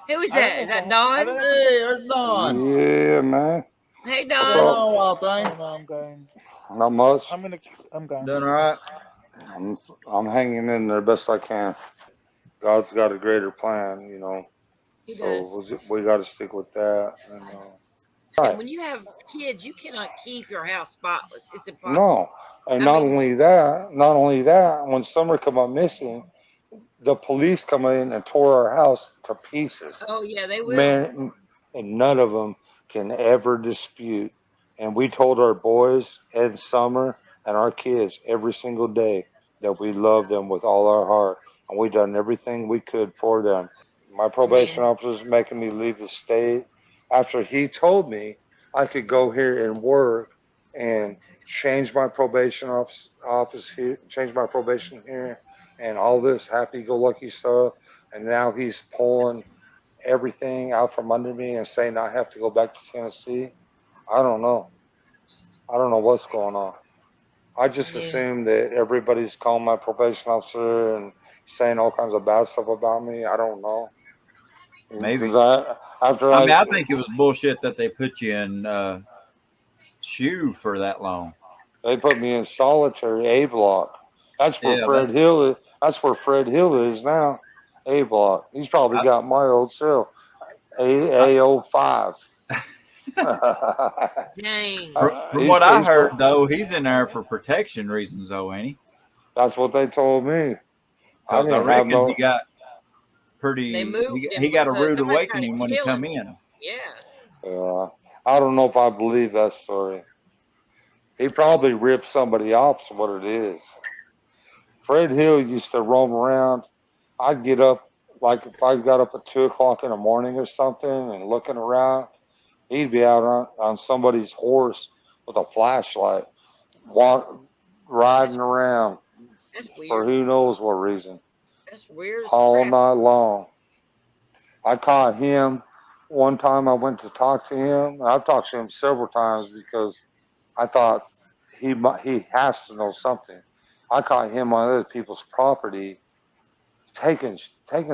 Who is that? Is that Don? Hey, there's Don. Yeah, man. Hey, What's Don. going on, Wild Thing? No, I'm going. Not much. I'm going. Doing all right? I'm hanging in there best I can. God's got a greater plan, you know. He So does. we got to stick with that. And, Listen, when you have kids, you cannot keep your house spotless. It's impossible. no, and not only that, when Summer come up missing, the police come in and tore our house to pieces. Oh yeah, they will. Man, and none of them can ever dispute. And we told our boys and Summer and our kids every single day that we love them with all our heart, and we done everything we could for them. My probation officer's making me leave the state after he told me I could go here and work and change my probation office here, change my probation here, and all this happy-go-lucky stuff. And now he's pulling everything out from under me and saying I have to go back to Tennessee. I don't know. I don't know what's going on. I just assume that everybody's calling my probation officer and saying all kinds of bad stuff about me. I don't know. Maybe. I think it was bullshit that they put you in shoe for that long. They put me in solitary A block. That's where Fred Hill is. That's where Fred Hill is now. A block. He's probably got my old cell. A05. Dang. From what I heard, though, he's in there for protection reasons, though, ain't he? That's what they told me. I reckon he got pretty. He got a rude awakening when he come in. Yeah. I don't know if I believe that story. He probably ripped somebody off. Is what it is. Fred Hill used to roam around. I'd get up, like if I got up at 2 o'clock in the morning or something and looking around, he'd be out on somebody's horse with a flashlight, riding around for who knows what reason. That's weird. All night long. I caught him one time. I went to talk to him. I've talked to him several times because I thought he has to know something. I caught him on other people's property, taking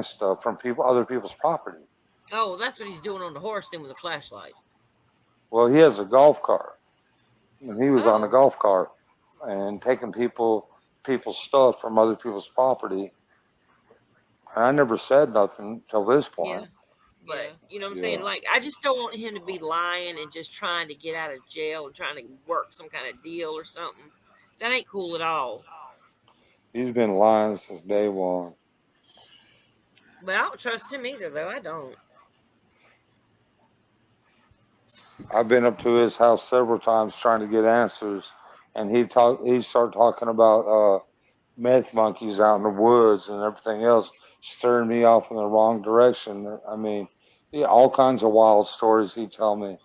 stuff from other people's property. Oh, that's what he's doing on the horse thing with a flashlight. Well, he has a golf cart, and he was on a golf cart and taking people's stuff from other people's property. And I never said nothing till this point. Yeah. But you know what I'm saying? Like, I just don't want him to be lying and just trying to get out of jail and trying to work some kind of deal or something. That ain't cool at all. He's been lying since day one. But I don't trust him either, though. I don't. I've been up to his house several times trying to get answers, and he started talking about meth monkeys out in the woods and everything else, stirring me off in the wrong direction. I mean, all kinds of wild stories he'd tell me,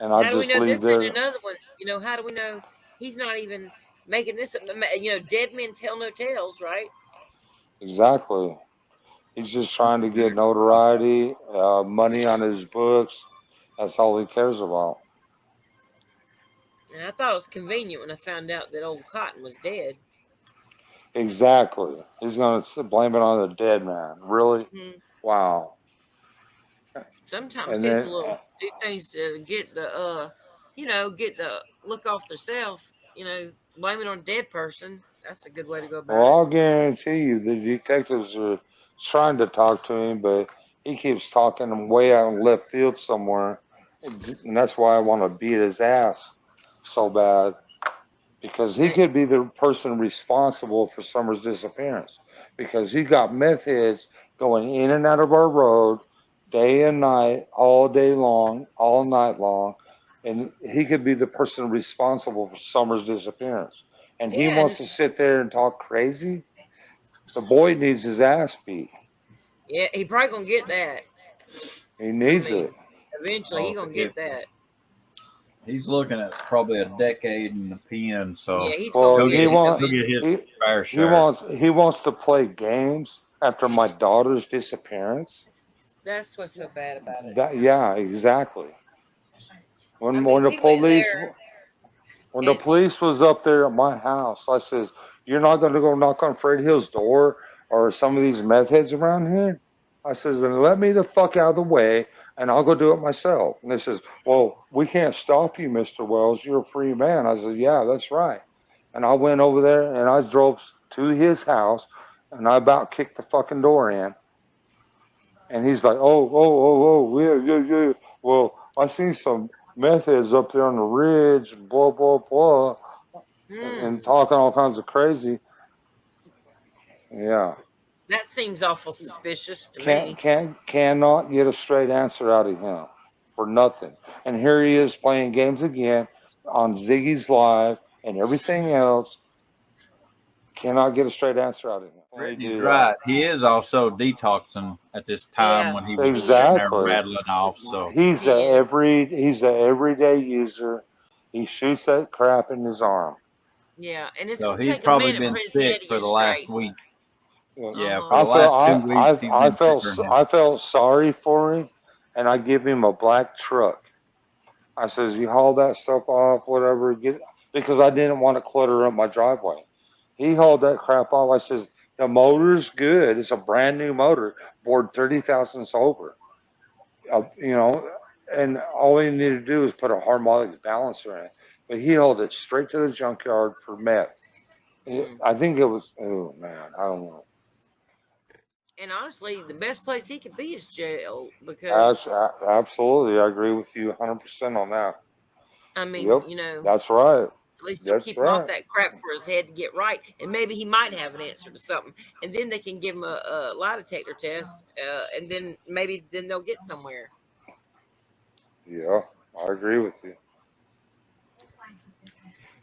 and I just leave there. Another one. You know, how do we know he's not even making this? You know, dead men tell no tales, right? Exactly. He's just trying to get notoriety, money on his books. That's all he cares about. And I thought it was convenient when I found out that old Cotton was dead. Exactly. He's going to blame it on the dead man. Really? Mm-hmm. Wow. Sometimes people will do things to get the, get the look off themselves. You know, blame it on a dead person. That's a good way to go about it. Well, I'll guarantee you the detectives are trying to talk to him, but he keeps talking him way out in left field somewhere. And that's why I want to beat his ass so bad. Because he could be the person responsible for Summer's disappearance. Because he got meth heads going in and out of our road day and night, all day long, all night long. And he could be the person responsible for Summer's disappearance. And he wants to sit there and talk crazy. The boy needs his ass beat. Yeah, he probably going to get that. He needs it. Eventually, he's going to get that. He's looking at probably a decade in the pen, so he'll get his fair share. He wants to play games after my daughter's disappearance. That's what's so bad about it. Yeah, exactly. When the police was up there at my house, I says, "You're not going to go knock on Fred Hill's door or some of these meth heads around here?" I says, then let me the fuck out of the way and I'll go do it myself. And they says, well, we can't stop you, Mr. Wells. You're a free man. I said, yeah, that's right. And I went over there and I drove to his house and I about kicked the fucking door in. And he's like, yeah. Well, I seen some meth heads up there on the ridge, blah, blah, blah, and talking all kinds of crazy. Yeah. That seems awful suspicious to me. Cannot get a straight answer out of him for nothing. And here he is playing games again on Ziggy's Live and everything else. Cannot get a straight answer out of him. Brittany's right. He is also detoxing at this time when he was exactly rattling off. So he's a everyday user. He shoots that crap in his arm. Yeah, and it's so he's probably been sick for the last week. Yeah, for the last 2 weeks. I felt sorry for him, and I give him a black truck. I says, you haul that stuff off, whatever, because I didn't want to clutter up my driveway. He hauled that crap off. I says, the motor's good. It's a brand new motor, bored 30,000 over. You know, and all he needed to do was put a harmonic balancer in it. But he hauled it straight to the junkyard for meth. I think it was, oh man, I don't know. And honestly, the best place he could be is jail because absolutely, I agree with you 100% on that. I mean, you know, that's right. At least they'll keep him off that crap for his head to get right, and maybe he might have an answer to something, and then they can give him a lie detector test, and then maybe they'll get somewhere. Yeah, I agree with you.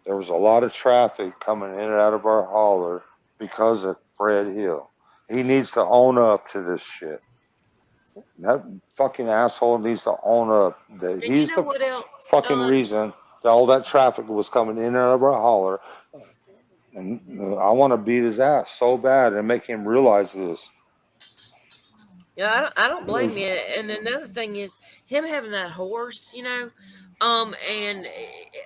There was a lot of traffic coming in and out of our hauler because of Fred Hill. He needs to own up to this shit. That fucking asshole needs to own up that he's the fucking reason that all that traffic was coming in and out of our hauler. And I want to beat his ass so bad and make him realize this. Yeah, I don't blame you. And another thing is him having that horse, you know. And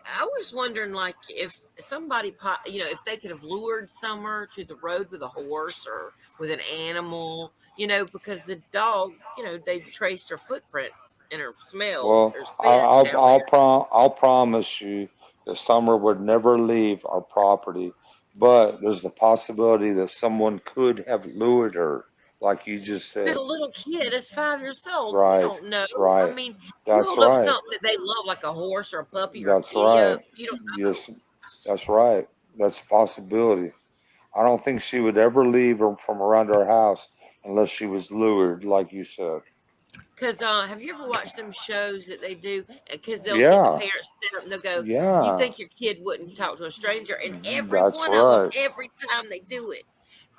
I was wondering, like, if somebody, you know, if they could have lured Summer to the road with a horse or with an animal, you know, because the dog, you know, they traced her footprints and her smell. Well, I'll promise you that Summer would never leave our property, but there's the possibility that someone could have lured her. Like you just said. There's a little kid that's 5 years old. Right. We don't know. Right. I mean, that's you hold up something that they love, like a horse or a puppy or a kitty. Right. You don't know. Yes, that's right. That's a possibility. I don't think she would ever leave from around our house unless she was lured, like you said. Because have you ever watched them shows that they do? Because they'll get the parents sit up and they'll go, you think your kid wouldn't talk to a stranger? And every one of them, every time they do it.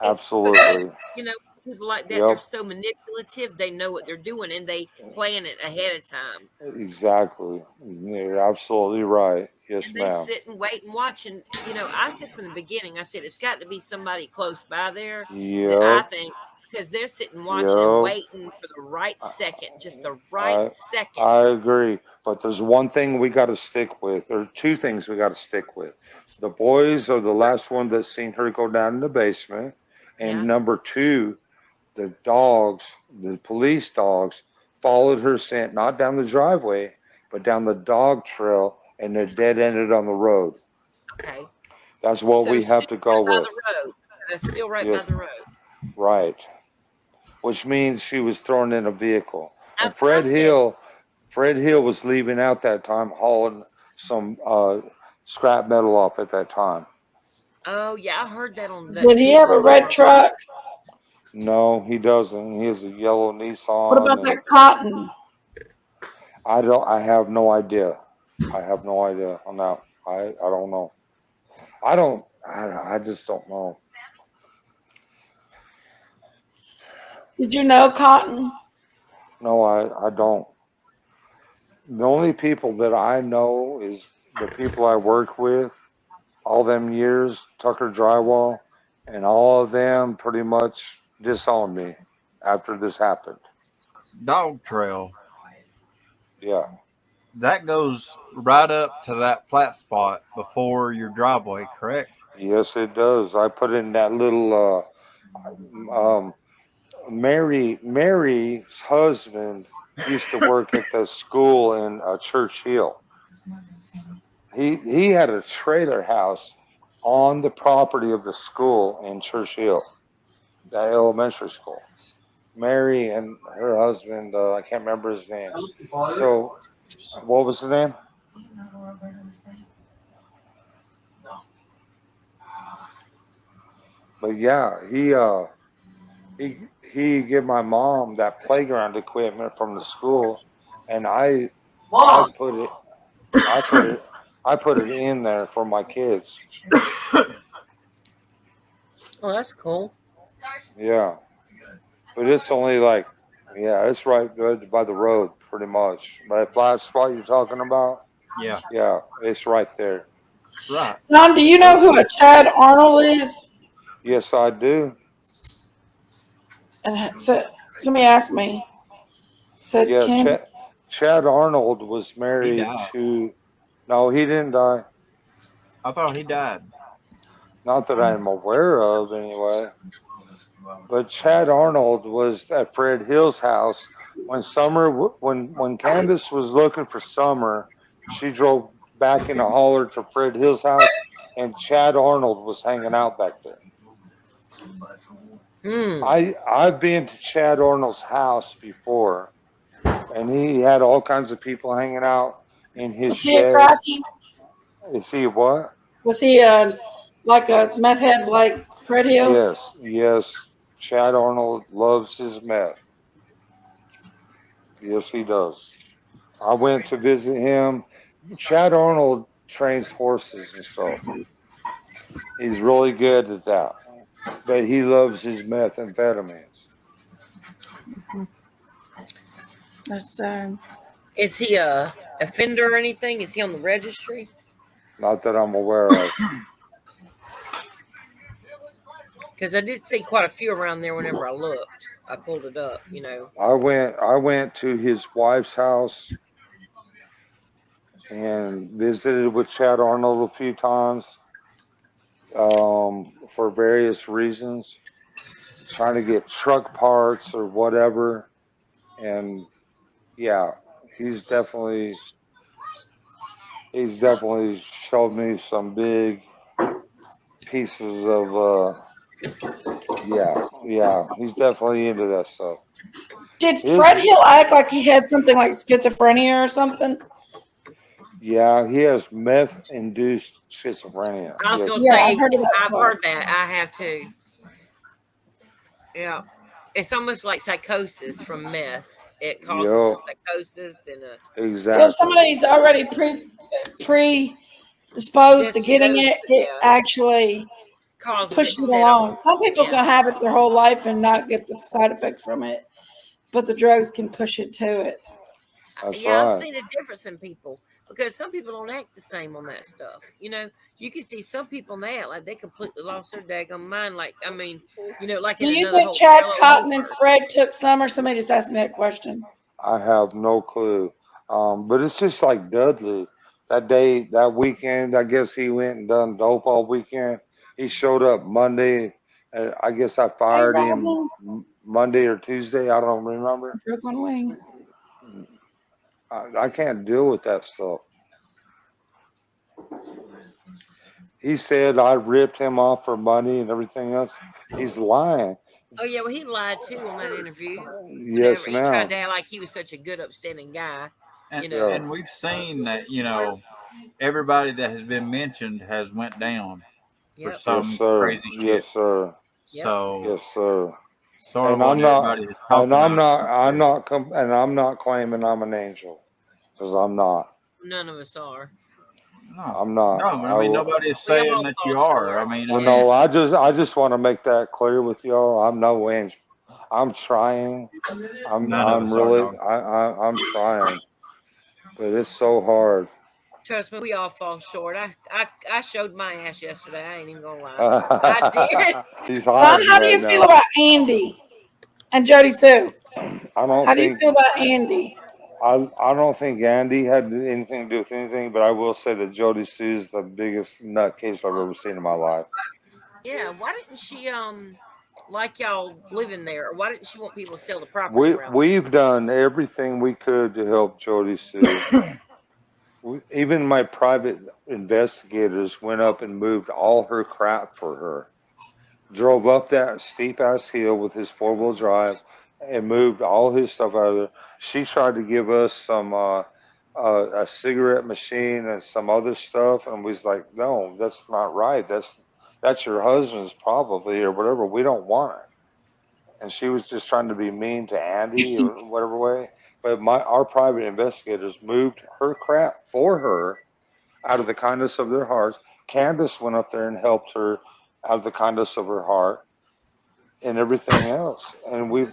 Absolutely. Because, you know, people like that, they're so manipulative. They know what they're doing and they plan it ahead of time. Exactly. You're absolutely right. Yes, and they sit and wait and watch. And, you know, I said from the beginning, I said, it's got to be somebody close by there. I think, because they're sitting watching and waiting for the right second, just the right second. I agree. But there's one thing we got to stick with. There are two things we got to stick with. The boys are the last one that seen her go down in the basement. And number two, the dogs, the police dogs, followed her scent, not down the driveway, but down the dog trail, and the dead ended on the road. Okay. That's what we have to go with. That's still right by the road. Right. Which means she was thrown in a vehicle. And Fred Hill was leaving out that time, hauling some scrap metal off at that time. Oh, yeah, I heard that on that. Did he have a red truck? No, he doesn't. He has a yellow Nissan. What about that cotton? I have no idea. I have no idea on that. I don't know. I just don't know. Did you know Cotton? No, I don't. The only people that I know is the people I work with all them years, Tucker Drywall, and all of them pretty much disowned me after this happened. Dog trail. Yeah. That goes right up to that flat spot before your driveway, correct? Yes, it does. I put in that little Mary's husband used to work at the school in Church Hill. He had a trailer house on the property of the school in Church Hill, that elementary school. Mary and her husband, I can't remember his name. So, what was his name? But yeah, he gave my mom that playground equipment from the school, and I put it I put it I put it in there for my kids. Oh, that's cool. Yeah, but it's only like, yeah, it's right by the road, pretty much. That flat spot you're talking about, Yeah. yeah, it's right there. Right. Don, do you know who a Chad Arnold is? Yes, I do. And so, somebody asked me, said, Yeah, can Chad Arnold was He married died. to. No, he didn't die. I thought he died. Not that I'm aware of, anyway. But Chad Arnold was at Fred Hill's house when when Candace was looking for Summer. She drove back in a holler to Fred Hill's house, and Chad Arnold was hanging out back there. Hmm. I've been to Chad Arnold's house before, and he had all kinds of people hanging out in his was he a shed. cracky? Is he what? Was he like a meth head like Fred Hill? Yes, yes. Chad Arnold loves his meth. Yes, he does. I went to visit him. Chad Arnold trains horses and stuff. He's really good at that. But he loves his methamphetamines. That's Is he a offender or anything? Is he on the registry? Not that I'm aware of. Because I did see quite a few around there whenever I looked. I pulled it up, I went to his wife's house and visited with Chad Arnold a few times, for various reasons, trying to get truck parts or whatever. And yeah, he's definitely showed me some big pieces of yeah, he's definitely into that stuff. Did Fred Hill act like he had something like schizophrenia or something? Yeah, he has meth-induced schizophrenia. I was Yes, going to say, I've heard that. I have too. Yeah. It's almost like psychosis from meth. It causes a psychosis and exactly. If somebody's already predisposed to getting it, it actually pushes it along. Some people can have it their whole life and not get the side effects from it, but the drugs can push it to it. That's yeah, right. I've seen a difference in people because some people don't act the same on that stuff. You can see some people on that like they completely lost their daggone mind. Like, I mean, like Do in you another think whole Chad Cotton and Fred took Summer? Somebody just asked me that question. I have no clue. But it's just like Dudley. That weekend, I guess he went and done dope all weekend. He showed up Monday. I guess I fired him Monday or Tuesday. I don't remember. Broke one wing. I can't deal with that stuff. He said I ripped him off for money and everything else. He's lying. Oh yeah, well he lied too on that interview. Yes, He tried to act like he was such a good, upstanding guy. And we've seen that everybody that has been mentioned has went down for some crazy shit. Yes, sir. So yes, sir. Sort and of I'm not, and I'm not claiming I'm an angel, because I'm not. None of us are. No, I'm not. No, I mean nobody is saying that you are. I mean, I just want to make that clear with y'all. I'm no angel. I'm trying. I'm trying, but it's so hard. Trust me, we all fall short. I showed my ass yesterday. I ain't even gonna lie. I did. Don, how do you feel about Andy and Jody Sue? How do you feel about Andy? I don't think Andy had anything to do with anything, but I will say that Jody Sue is the biggest nutcase I've ever seen in my life. Yeah, why didn't she like y'all living there? Or why didn't she want people to sell the property around there? We've done everything we could to help Jody Sue. Even my private investigators went up and moved all her crap for her. Drove up that steep ass hill with his 4-wheel drive and moved all his stuff out of there. She tried to give us some a cigarette machine and some other stuff, and we was like, no, that's not right. That's your husband's probably or whatever. We don't want it. And she was just trying to be mean to Andy or whatever way. But our private investigators moved her crap for her out of the kindness of their hearts. Candace went up there and helped her out of the kindness of her heart and everything else. And we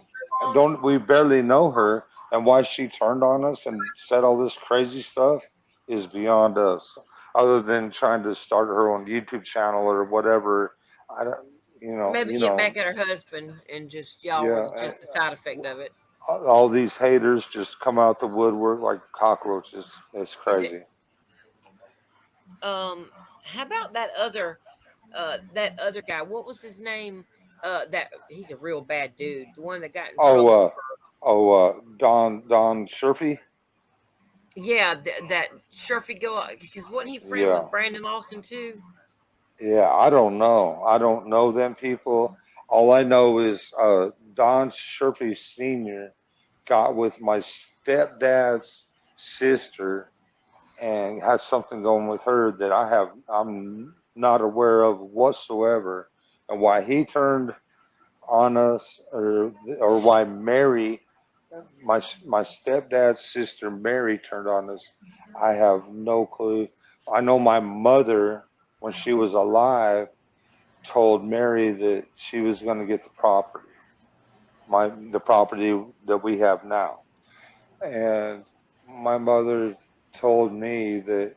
barely know her, and why she turned on us and said all this crazy stuff is beyond us. Other than trying to start her own YouTube channel or whatever, I don't, Maybe get back at her husband and just y'all yeah. were just the side effect of it. All these haters just come out the woodwork like cockroaches. It's crazy. How about that other guy? What was his name? That he's a real bad dude. The one that got in trouble. Don Sherfy. Yeah, that Sherfy go because wasn't he friend with Brandon Lawson too? Yeah, I don't know. I don't know them people. All I know is Don Sherfy Sr. got with my stepdad's sister and had something going with her that I'm not aware of whatsoever, and why he turned on us or why Mary, my stepdad's sister Mary turned on us, I have no clue. I know my mother, when she was alive, told Mary that she was going to get the property, the property that we have now, and my mother told me that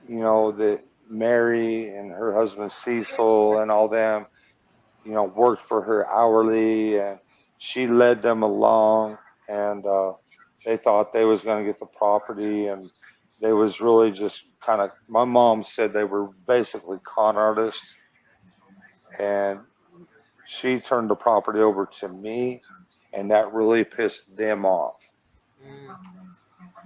that Mary and her husband Cecil and all them worked for her hourly, and she led them along, and they thought they was going to get the property, and they was really just kind of. My mom said they were basically con artists, and she turned the property over to me, and that really pissed them off.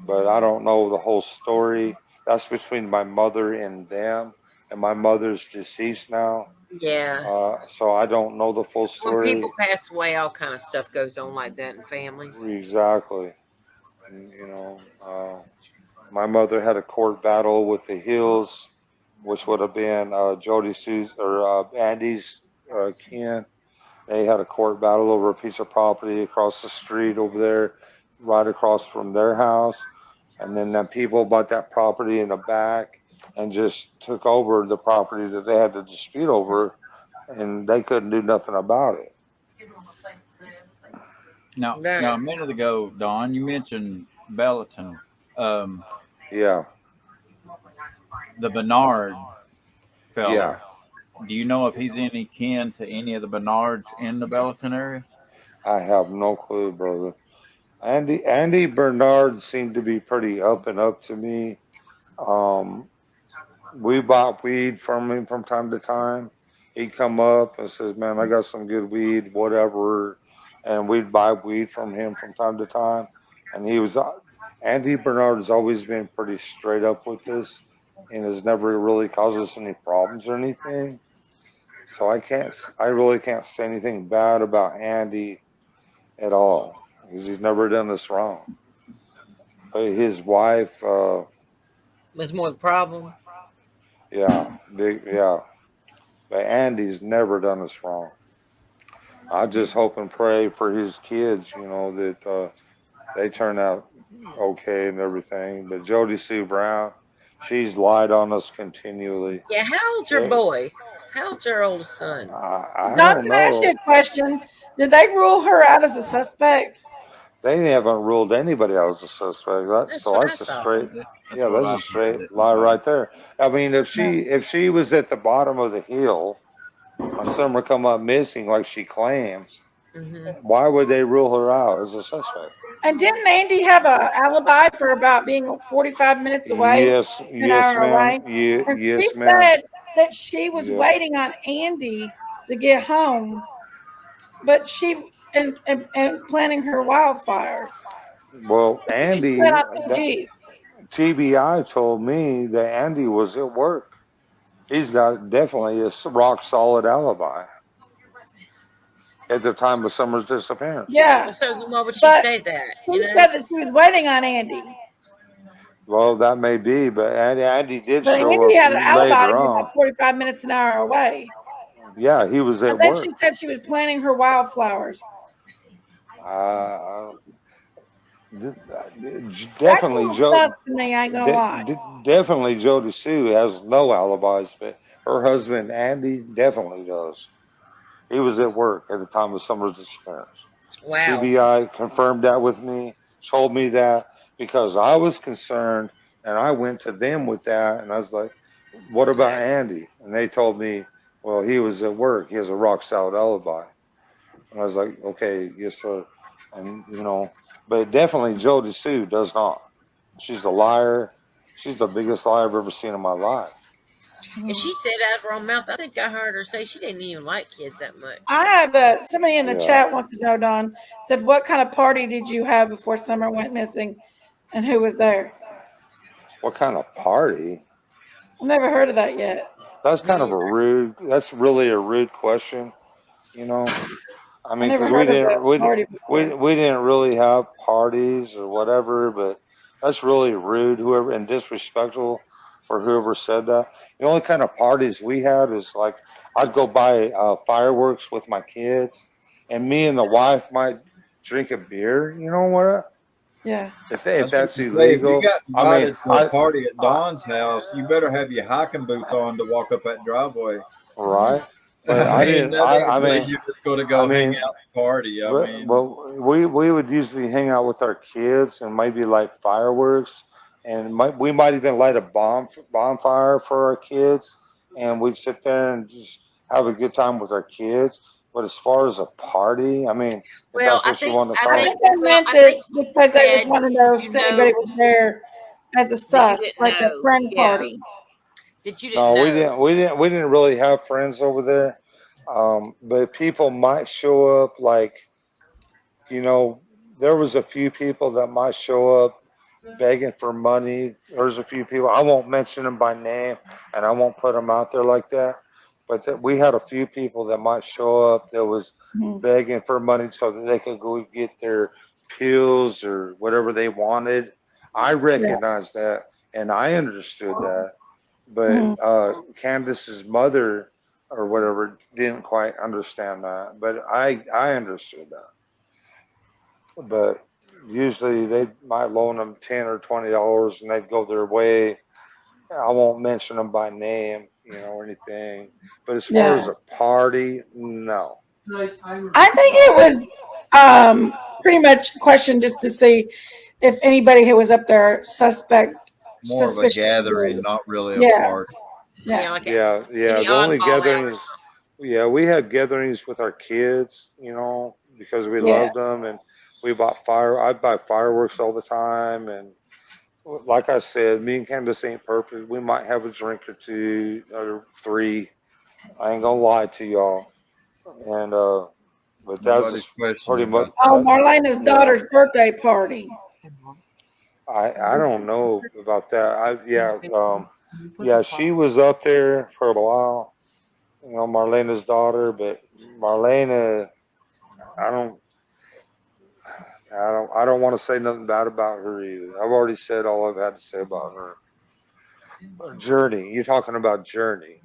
But I don't know the whole story. That's between my mother and them, and my mother's deceased now. Yeah. So I don't know the full story. When people pass away, all kind of stuff goes on like that in families. Exactly. My mother had a court battle with the Hills, which would have been Jody Sue's or Andy's kin. They had a court battle over a piece of property across the street over there, right across from their house. And then the people bought that property in the back and just took over the property that they had to dispute over, and they couldn't do nothing about it. Now a minute ago, Don, you mentioned Belleton. Yeah. The Bernard fella. Yeah. Do you know if he's any kin to any of the Bernards in the Belleton area? I have no clue, brother. Andy Bernard seemed to be pretty up and up to me. We bought weed from him from time to time. He'd come up and says, "Man, I got some good weed, whatever," and we'd buy weed from him from time to time. And Andy Bernard has always been pretty straight up with us, and has never really caused us any problems or anything. So I really can't say anything bad about Andy at all, because he's never done us wrong. But his wife was more the problem. Yeah. But Andy's never done us wrong. I just hope and pray for his kids, that they turn out okay and everything. But Jody Sue Brown, she's lied on us continually. Yeah, how old's your boy? How old's your oldest son? I Don, don't can know. I ask you a question? Did they rule her out as a suspect? They haven't ruled anybody out as a suspect. That's a straight, that's a straight lie right there. I mean, if she was at the bottom of the hill, or Summer come up missing like she claims, why would they rule her out as a suspect? And didn't Andy have an alibi for about being 45 minutes away? Yes, ma'am. She Yes, ma'am. said that she was waiting on Andy to get home But she and planning her wildfire. Well, She went Andy, on PGs. TBI told me that Andy was at work. He's got definitely a rock solid alibi at the time of Summer's disappearance. Yeah, Well, so then why would she but say that? she said that she was waiting on Andy. Well, that may be, but Andy did But show Andy up had an alibi to later be on. about 45 minutes an hour away. Yeah, he was And at then she work. said she was planting her wildflowers. Uh, That's a definitely little sus Joe. to me, I ain't gonna lie. Definitely Jody Sue has no alibis, but her husband Andy definitely does. He was at work at the time of Summer's disappearance. Wow. TBI confirmed that with me, told me that because I was concerned, and I went to them with that, and I was like, "What about Andy?" And they told me, "Well, he was at work. He has a rock solid alibi." And I was like, "Okay, yes, sir." And but definitely Jody Sue does not. She's a liar. She's the biggest liar I've ever seen in my life. And she said out of her own mouth, I think I heard her say she didn't even like kids that much. I have somebody in the Yeah. chat wants to know, Don, said, what kind of party did you have before Summer went missing and who was there? What kind of party? I've never heard of that yet. That's Me kind of a either. rude. That's really a rude question. You know, I I mean, never because we heard of didn't a we, party we before. we didn't really have parties or whatever, but that's really rude, whoever, and disrespectful for whoever said that. The only kind of parties we had is like I'd go buy fireworks with my kids, and me and the wife might drink a beer. You know what? Yeah. I If was going that's to say, if you illegal, got I mean, invited to a party at Don's house, you better have your hiking boots on to walk up that driveway. right? But I I mean, didn't. that ain't I a place mean, you're just going to I go hang mean, out and party. I mean, well, we would usually hang out with our kids and maybe light fireworks, and we might even light a bonfire for our kids, and we'd sit there and just have a good time with our kids. But as far as a party, I mean, if Well, that's what you want to I call, think they meant I it think you because they just said, want to know did if you anybody know was there as a that you sus, didn't like a know? friend Yeah, party. that you didn't no, we know. didn't. We didn't really have friends over there. But people might show up like you know, there was a few people that might show up begging for money. There's a few people, I won't mention them by name and I won't put them out there like that. But we had a few people that might show up that was Mhm. begging for money so that they could go get their pills or whatever they wanted. I Yeah. recognized that and I understood that. But Mhm. Candace's mother or whatever didn't quite understand that. But I understood that. But usually they might loan them $10 or $20 and they'd go their way. I won't mention them by name, or anything. But as far Yeah. as a party, no, I think it no. was pretty much a question just to see if anybody who was up there more of a suspicious. gathering, not really a Yeah. party. Yeah, Yeah. like Yeah. any The only oddball out or gatherings, yeah, we had gatherings with our kids, because we Yeah. loved them, and I'd buy fireworks all the time, and like I said, me and Candace ain't perfect. We might have a drink or two or three. I ain't gonna lie to y'all. And but that's Nobody's just questioning pretty much about Oh, that. that. Marlena's Yeah, daughter's birthday party. I don't know about that. Yeah, she was up there for a while. Marlena's daughter, but Marlena, I don't, I don't want to say nothing bad about her either. I've already said all I've had to say about her. Journey, you're talking about Journey.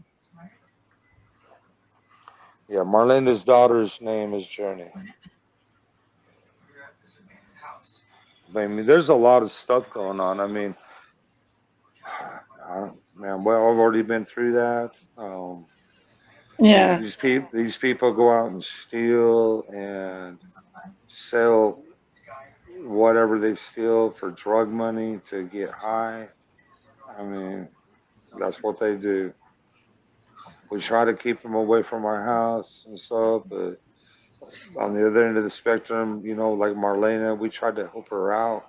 Yeah, Marlena's daughter's name is Journey. I mean, there's a lot of stuff going on. I mean, man, well, I've already been through that. Yeah. These people go out and steal and sell whatever they steal for drug money to get high. I mean, that's what they do. We try to keep them away from our house and stuff, but on the other end of the spectrum, like Marlena, we tried to help her out,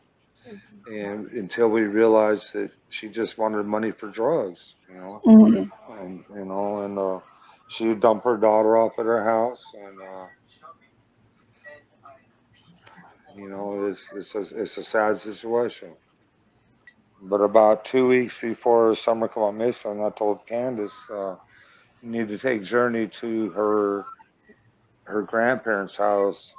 and until we realized that she just wanted money for drugs, Mhm. and she would dump her daughter off at her house, and You know, it's a sad situation. But about 2 weeks before Summer come on missing, I told Candace, you need to take Journey to her grandparents' house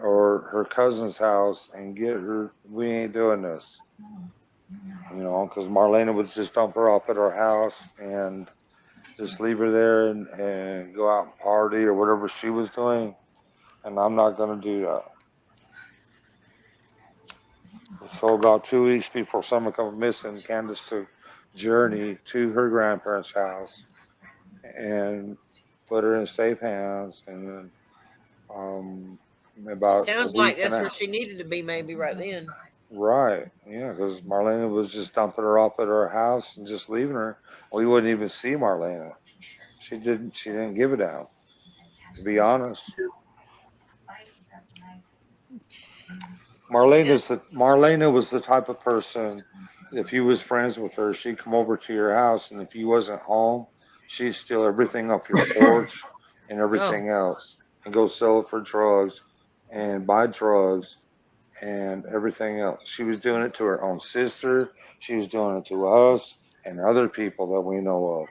or her cousin's house and get her. We ain't doing this, you know, because Marlena would just dump her off at our house and just leave her there and go out and party or whatever she was doing. And I'm not going to do that. So about 2 weeks before Summer come missing, Candace took Journey to her grandparents' house and put her in safe hands. And then It about a sounds like week and that's where a she needed to be, maybe right then. right, yeah, because Marlena was just dumping her off at her house and just leaving her. We wouldn't even see Marlena. She didn't give a damn. To be honest, Marlena was the type of person. If you was friends with her, she'd come over to your house, and if you wasn't home, she'd steal everything off your porch and Oh, everything else, and go sell it for drugs, and buy drugs and everything else. She was doing it to her own sister. She was doing it to us and other people that we know of.